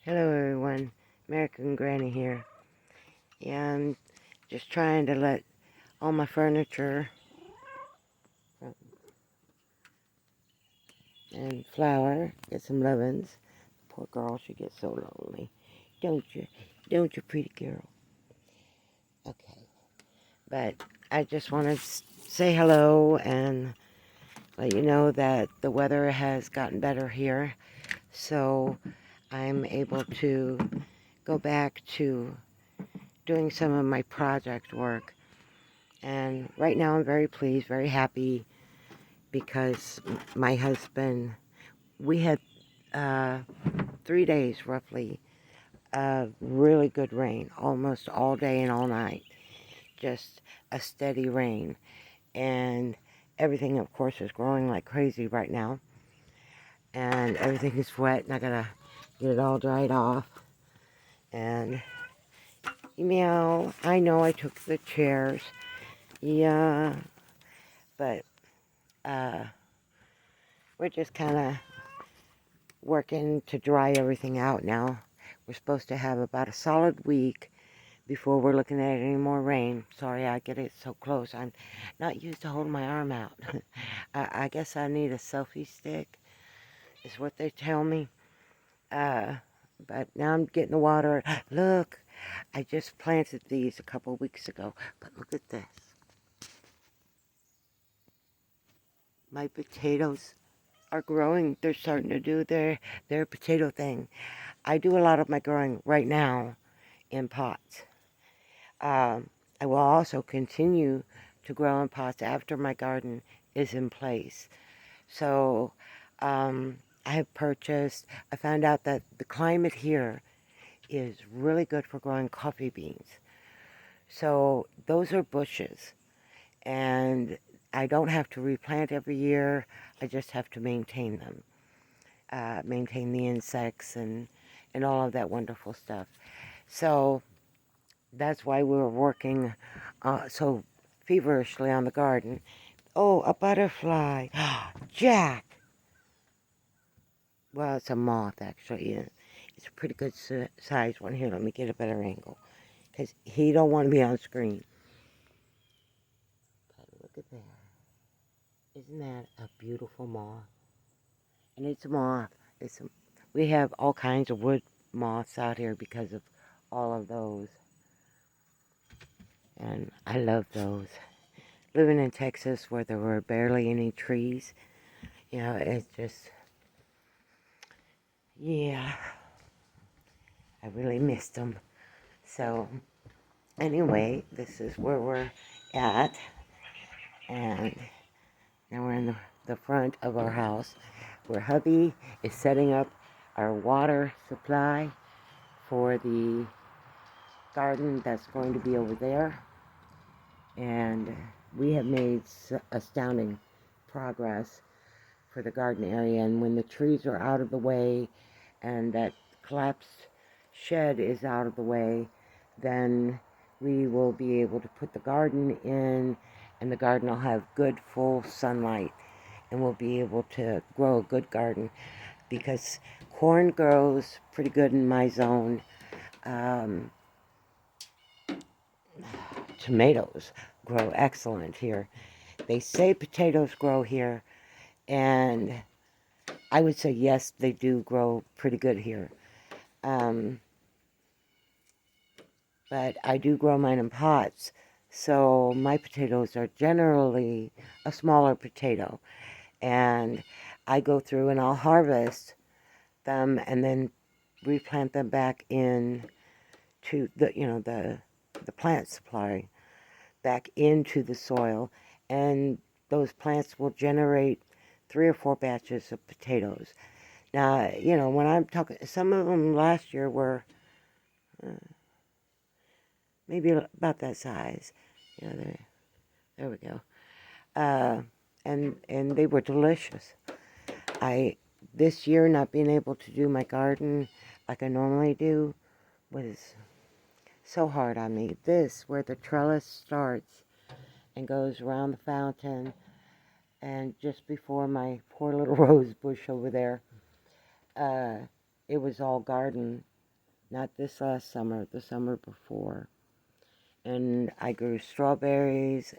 Hello everyone, American Granny here. Yeah, I'm just trying to let all my furniture and flour get some lovin's. Poor girl, she gets so lonely. Don't you? Don't you, pretty girl? Okay, but I just want to say hello and let you know that the weather has gotten better here. So I'm able to go back to doing some of my project work. And right now I'm very pleased, very happy because my husband, we had 3 days roughly of really good rain, almost all day and all night. Just a steady rain. And everything, of course, is growing like crazy right now. And everything is wet, and I gotta get it all dried off. And, I know I took the chairs. Yeah, but we're just kind of working to dry everything out now. We're supposed to have about a solid week before we're looking at any more rain. Sorry I get it so close. I'm not used to holding my arm out. I guess I need a selfie stick, is what they tell me. But now I'm getting the water. Look, I just planted these a couple weeks ago. But look at this. My potatoes are growing. They're starting to do their potato thing. I do a lot of my growing right now in pots. I will also continue to grow in pots after my garden is in place. So I have I found out that the climate here is really good for growing coffee beans. So those are bushes, and I don't have to replant every year. I just have to maintain them, maintain the insects and all of that wonderful stuff. So that's why we were working so feverishly on the garden. Oh, a butterfly. Jack. Well, it's a moth, actually. It's a pretty good size one. Here, let me get a better angle. Because he don't want to be on screen. But look at that. Isn't that a beautiful moth? And it's a moth. We have all kinds of wood moths out here because of all of those. And I love those. Living in Texas where there were barely any trees, it's just, yeah, I really missed them. So, anyway, this is where we're at, and now we're in the front of our house where hubby is setting up our water supply for the garden that's going to be over there. And we have made astounding progress for the garden area, and when the trees are out of the way and that collapsed shed is out of the way, then we will be able to put the garden in, and the garden will have good full sunlight, and we'll be able to grow a good garden because corn grows pretty good in my zone. Tomatoes grow excellent here. They say potatoes grow here, and I would say yes, they do grow pretty good here. But I do grow mine in pots, so my potatoes are generally a smaller potato. And I go through and I'll harvest them and then replant them back in to the plant supply back into the soil, and those plants will generate 3 or 4 batches of potatoes. Now, when I'm talking, some of them last year were maybe about that size. There we go. And they were delicious. I This year not being able to do my garden like I normally do was so hard on me. This, where the trellis starts and goes around the fountain, and just before my poor little rose bush over there, it was all garden not this last summer, the summer before. And I grew strawberries,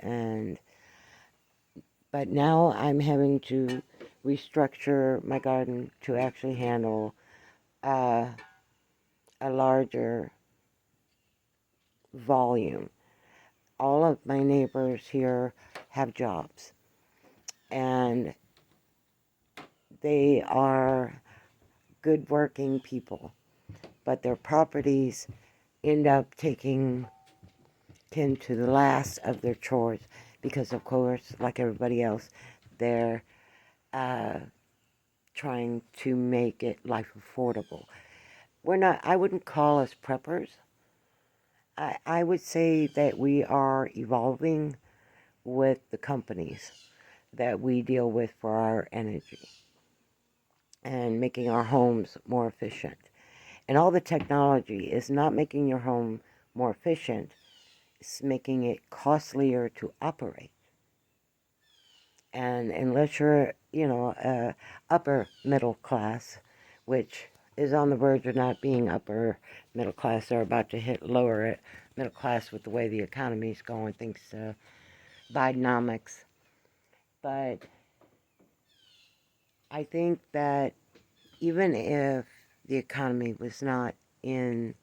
but now I'm having to restructure my garden to actually handle uh, a larger volume. All of my neighbors here have jobs, and they are good working people, but their properties end up taking tend to the last of their chores because, of course, like everybody else, they're uh, trying to make it life affordable. I wouldn't call us preppers. I would say that we are evolving with the companies that we deal with for our energy and making our homes more efficient. And all the technology is not making your home more efficient, it's making it costlier to operate. And unless you're, upper middle class, which is on the verge of not being upper middle class, they're about to hit lower middle class with the way the economy's going, thanks to Bidenomics. But I think that even if the economy was not in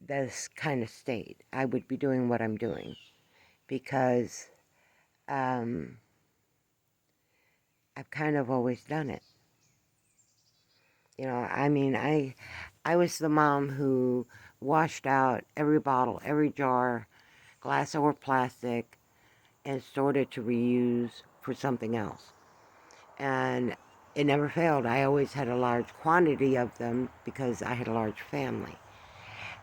this kind of state, I would be doing what I'm doing because I've kind of always done it. I mean, I was the mom who washed out every bottle, every jar, glass or plastic, and stored it to reuse for something else. And it never failed. I always had a large quantity of them because I had a large family.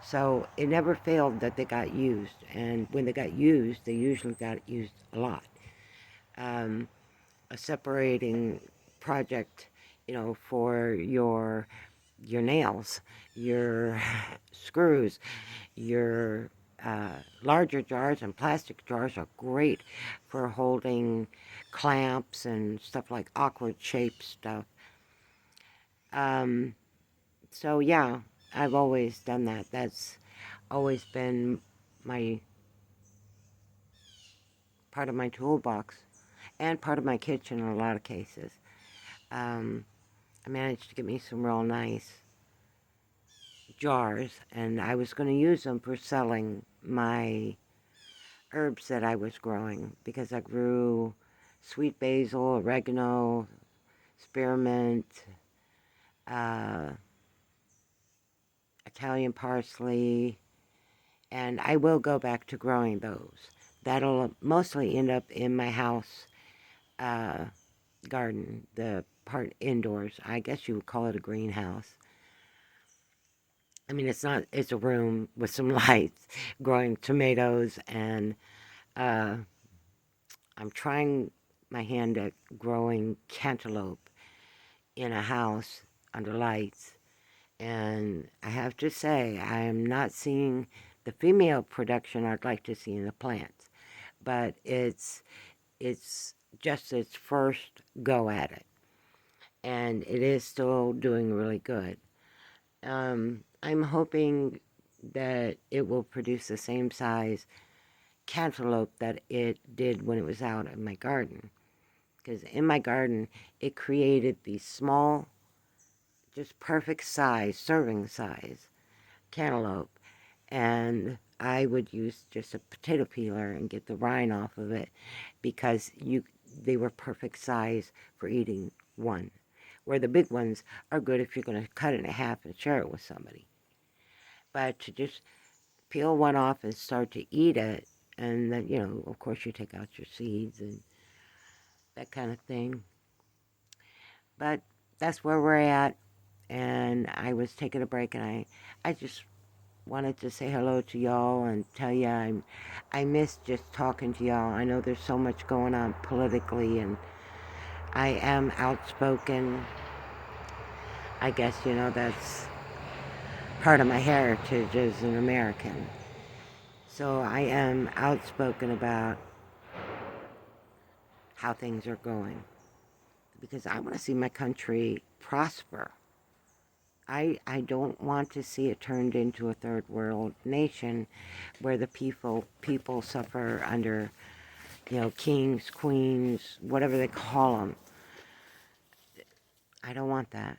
So it never failed that they got used. And when they got used, they usually got used a lot. A separating project, for your nails, your screws, your larger jars and plastic jars are great for holding clamps and stuff like awkward shaped stuff. Um, so yeah, I've always done that. That's always been my part of my toolbox and part of my kitchen in a lot of cases. I managed to get me some real nice jars, and I was going to use them for selling my herbs that I was growing because I grew sweet basil, oregano, spearmint, uh, Italian parsley, and I will go back to growing those. That'll mostly end up in my house uh, garden, the part indoors. I guess you would call it a greenhouse. I mean, it's not, it's a room with some lights growing tomatoes, and uh, I'm trying my hand at growing cantaloupe in a house under lights. And I have to say, I am not seeing the female production I'd like to see in the plants, but it's just its first go at it, and it is still doing really good. I'm hoping that it will produce the same size cantaloupe that it did when it was out in my garden. Because in my garden, it created these small, just perfect size, serving size cantaloupe. And I would use just a potato peeler and get the rind off of it because they were perfect size for eating one. Where the big ones are good if you're going to cut it in half and share it with somebody. But to just peel one off and start to eat it, and then, of course you take out your seeds and that kind of thing. But that's where we're at, and I was taking a break, and I just wanted to say hello to y'all and tell you I miss just talking to y'all. I know there's so much going on politically, and I am outspoken. I guess, that's part of my heritage as an American. So I am outspoken about how things are going because I want to see my country prosper. I don't want to see it turned into a third world nation where the people suffer under, kings, queens, whatever they call them. I don't want that,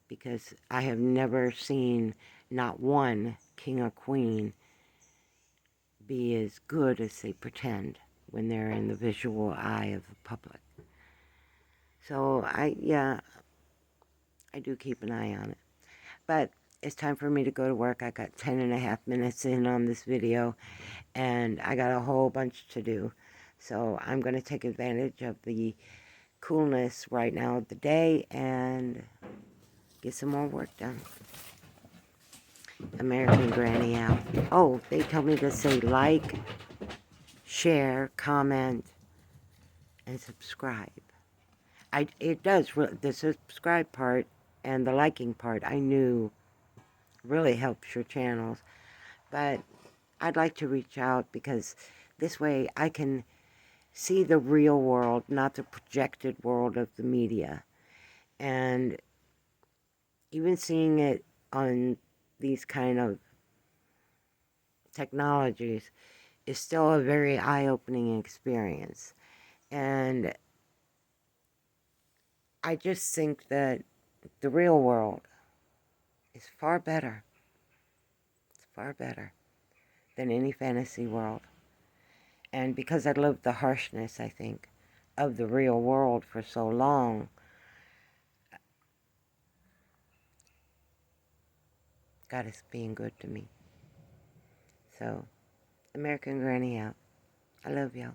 because I have never seen not one king or queen be as good as they pretend when they're in the visual eye of the public. So I do keep an eye on it. But it's time for me to go to work. I got 10.5 minutes in on this video, and I got a whole bunch to do. So I'm going to take advantage of the coolness right now of the day and get some more work done. American Granny out. Oh, they tell me to say like, share, comment, and subscribe. It does, the subscribe part and the liking part, I knew really helps your channels. But I'd like to reach out, because this way I can see the real world, not the projected world of the media. And even seeing it on these kind of technologies is still a very eye-opening experience. And I just think that the real world is far better. It's far better than any fantasy world. And because I lived the harshness, I think, of the real world for so long, God is being good to me. So, American Granny out. I love y'all.